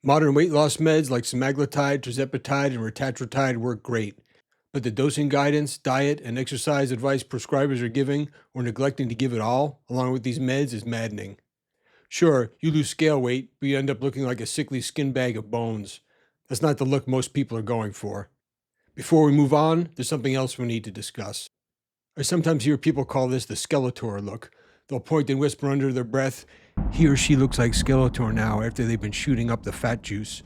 Modern weight loss meds like semaglutide, tirzepatide, and retatrutide work great, but the dosing guidance, diet, and exercise advice prescribers are giving or neglecting to give at all, along with these meds, is maddening. Sure, you lose scale weight, but you end up looking like a sickly skin bag of bones. That's not the look most people are going for. Before we move on, there's something else we need to discuss. I sometimes hear people call this the Skeletor look. They'll point and whisper under their breath, "He or she looks like Skeletor now," after they've been shooting up the fat juice.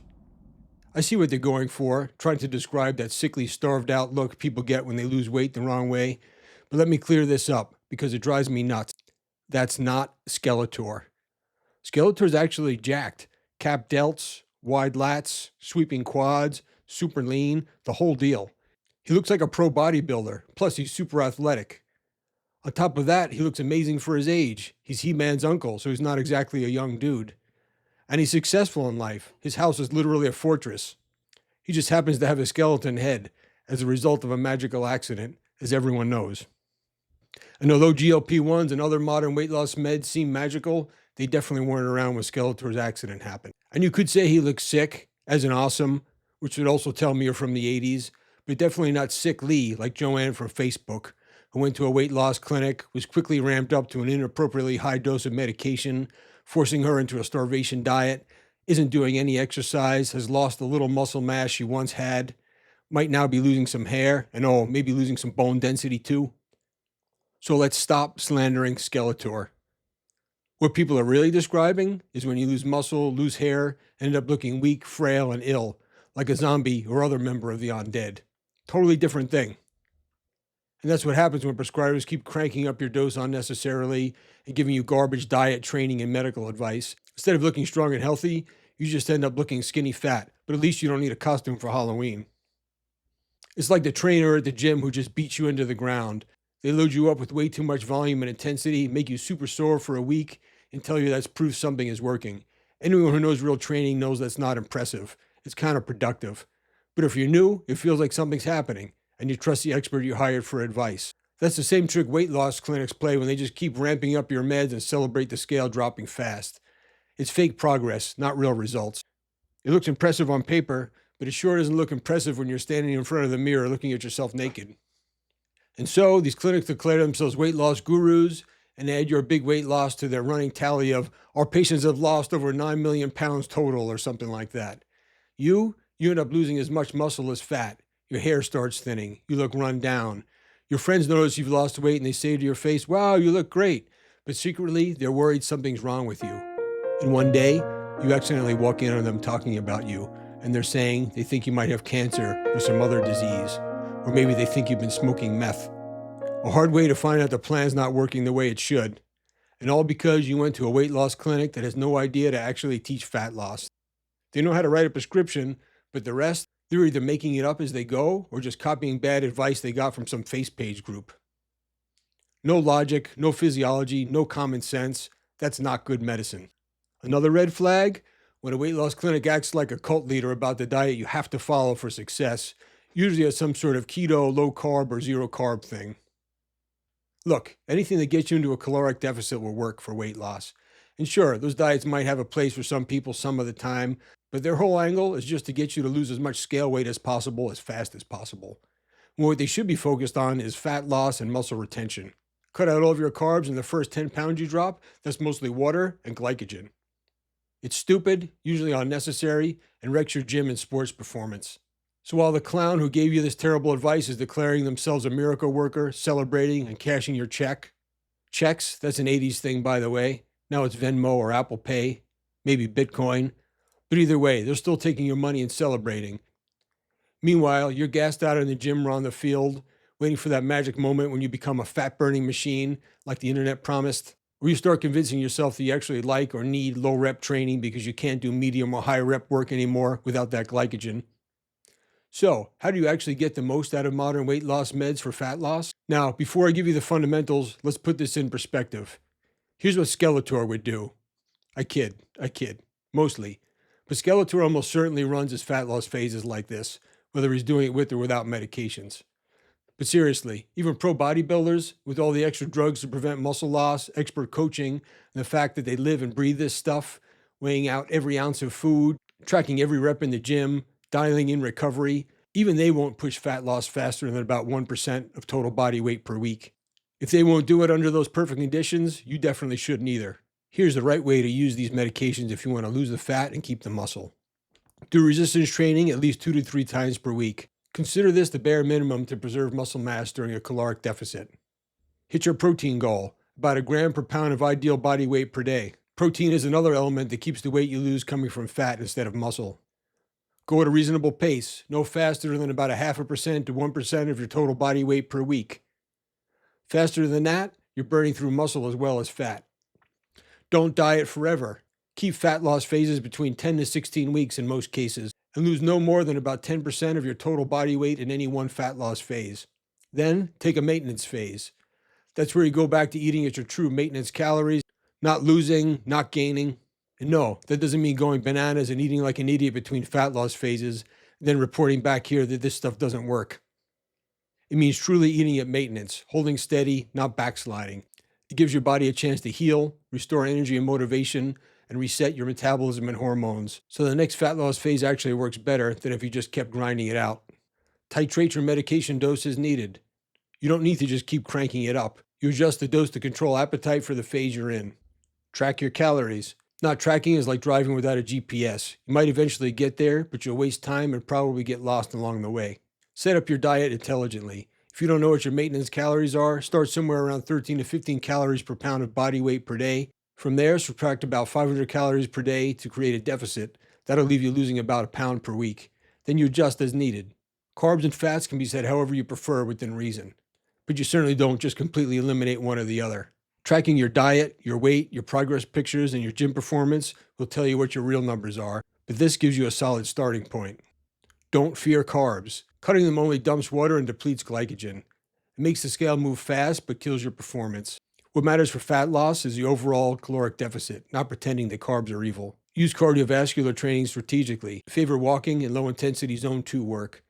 I see what they're going for, trying to describe that sickly, starved out look people get when they lose weight the wrong way. But let me clear this up, because it drives me nuts. That's not Skeletor. Skeletor's actually jacked. Cap delts, wide lats, sweeping quads, super lean, the whole deal. He looks like a pro bodybuilder, plus he's super athletic. On top of that, he looks amazing for his age. He's He-Man's uncle, so he's not exactly a young dude. And he's successful in life. His house is literally a fortress. He just happens to have a skeleton head as a result of a magical accident, as everyone knows. And although GLP-1s and other modern weight loss meds seem magical, they definitely weren't around when Skeletor's accident happened. And you could say he looks sick, as in awesome, which would also tell me you're from the 80s, but definitely not sickly like Joanne from Facebook, who went to a weight loss clinic, was quickly ramped up to an inappropriately high dose of medication, forcing her into a starvation diet, isn't doing any exercise, has lost the little muscle mass she once had, might now be losing some hair, and maybe losing some bone density too. So let's stop slandering Skeletor. What people are really describing is when you lose muscle, lose hair, and end up looking weak, frail, and ill, like a zombie or other member of the undead. Totally different thing. And that's what happens when prescribers keep cranking up your dose unnecessarily and giving you garbage diet, training, and medical advice. Instead of looking strong and healthy, you just end up looking skinny fat, but at least you don't need a costume for Halloween. It's like the trainer at the gym who just beats you into the ground. They load you up with way too much volume and intensity, make you super sore for a week, and tell you that's proof something is working. Anyone who knows real training knows that's not impressive. It's counterproductive. But if you're new, it feels like something's happening, and you trust the expert you hired for advice. That's the same trick weight loss clinics play when they just keep ramping up your meds and celebrate the scale dropping fast. It's fake progress, not real results. It looks impressive on paper, but it sure doesn't look impressive when you're standing in front of the mirror looking at yourself naked. And so these clinics declare themselves weight loss gurus and add your big weight loss to their running tally of our patients have lost over 9 million pounds total or something like that. You end up losing as much muscle as fat. Your hair starts thinning. You look run down. Your friends notice you've lost weight and they say to your face, "Wow, you look great." But secretly, they're worried something's wrong with you. And one day, you accidentally walk in on them talking about you, and they're saying they think you might have cancer or some other disease, or maybe they think you've been smoking meth. A hard way to find out the plan's not working the way it should. And all because you went to a weight loss clinic that has no idea to actually teach fat loss. They know how to write a prescription, but the rest, they're either making it up as they go or just copying bad advice they got from some face page group. No logic, no physiology, no common sense. That's not good medicine. Another red flag? When a weight loss clinic acts like a cult leader about the diet you have to follow for success, usually as some sort of keto, low carb, or zero carb thing. Look, anything that gets you into a caloric deficit will work for weight loss. And sure, those diets might have a place for some people some of the time, but their whole angle is just to get you to lose as much scale weight as possible as fast as possible. And what they should be focused on is fat loss and muscle retention. Cut out all of your carbs in the first 10 pounds you drop. That's mostly water and glycogen. It's stupid, usually unnecessary, and wrecks your gym and sports performance. So while the clown who gave you this terrible advice is declaring themselves a miracle worker, celebrating and cashing your checks, that's an 80s thing, by the way. Now it's Venmo or Apple Pay, maybe Bitcoin. But either way, they're still taking your money and celebrating. Meanwhile, you're gassed out in the gym or on the field, waiting for that magic moment when you become a fat-burning machine, like the internet promised, or you start convincing yourself that you actually like or need low-rep training because you can't do medium or high-rep work anymore without that glycogen. So, how do you actually get the most out of modern weight loss meds for fat loss? Now, before I give you the fundamentals, let's put this in perspective. Here's what Skeletor would do. I kid, mostly. But Skeletor almost certainly runs his fat loss phases like this, whether he's doing it with or without medications. But seriously, even pro bodybuilders, with all the extra drugs to prevent muscle loss, expert coaching, and the fact that they live and breathe this stuff, weighing out every ounce of food, Tracking every rep in the gym, dialing in recovery, even they won't push fat loss faster than about 1% of total body weight per week. If they won't do it under those perfect conditions, you definitely shouldn't either. Here's the right way to use these medications if you want to lose the fat and keep the muscle. Do resistance training at least 2 to 3 times per week. Consider this the bare minimum to preserve muscle mass during a caloric deficit. Hit your protein goal, about a gram per pound of ideal body weight per day. Protein is another element that keeps the weight you lose coming from fat instead of muscle. Go at a reasonable pace, no faster than about 0.5% to 1% of your total body weight per week. Faster than that, you're burning through muscle as well as fat. Don't diet forever. Keep fat loss phases between 10 to 16 weeks in most cases, and lose no more than about 10% of your total body weight in any one fat loss phase. Then, take a maintenance phase. That's where you go back to eating at your true maintenance calories, not losing, not gaining. And no, that doesn't mean going bananas and eating like an idiot between fat loss phases, then reporting back here that this stuff doesn't work. It means truly eating at maintenance, holding steady, not backsliding. It gives your body a chance to heal, restore energy and motivation, and reset your metabolism and hormones, so the next fat loss phase actually works better than if you just kept grinding it out. Titrate your medication dose as needed. You don't need to just keep cranking it up. You adjust the dose to control appetite for the phase you're in. Track your calories. Not tracking is like driving without a GPS. You might eventually get there, but you'll waste time and probably get lost along the way. Set up your diet intelligently. If you don't know what your maintenance calories are, start somewhere around 13 to 15 calories per pound of body weight per day. From there, subtract about 500 calories per day to create a deficit. That'll leave you losing about a pound per week. Then you adjust as needed. Carbs and fats can be set however you prefer within reason, but you certainly don't just completely eliminate one or the other. Tracking your diet, your weight, your progress pictures, and your gym performance will tell you what your real numbers are, but this gives you a solid starting point. Don't fear carbs. Cutting them only dumps water and depletes glycogen. It makes the scale move fast, but kills your performance. What matters for fat loss is the overall caloric deficit, not pretending that carbs are evil. Use cardiovascular training strategically. Favor walking and low-intensity zone 2 work.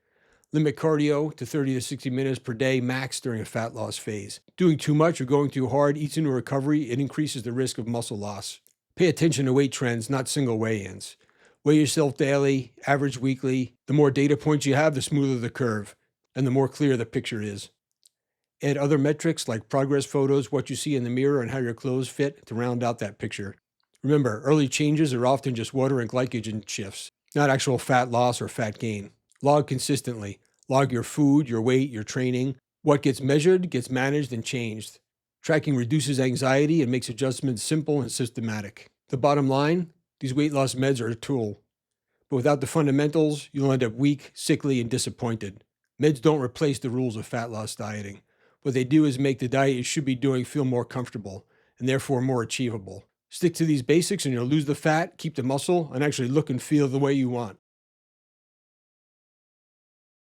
Limit cardio to 30 to 60 minutes per day max during a fat loss phase. Doing too much or going too hard eats into recovery and increases the risk of muscle loss. Pay attention to weight trends, not single weigh-ins. Weigh yourself daily, average weekly. The more data points you have, the smoother the curve, and the more clear the picture is. Add other metrics like progress photos, what you see in the mirror, and how your clothes fit to round out that picture. Remember, early changes are often just water and glycogen shifts, not actual fat loss or fat gain. Log consistently. Log your food, your weight, your training. What gets measured gets managed and changed. Tracking reduces anxiety and makes adjustments simple and systematic. The bottom line, these weight loss meds are a tool, but without the fundamentals, you'll end up weak, sickly, and disappointed. Meds don't replace the rules of fat loss dieting. What they do is make the diet you should be doing feel more comfortable, and therefore more achievable. Stick to these basics and you'll lose the fat, keep the muscle, and actually look and feel the way you want.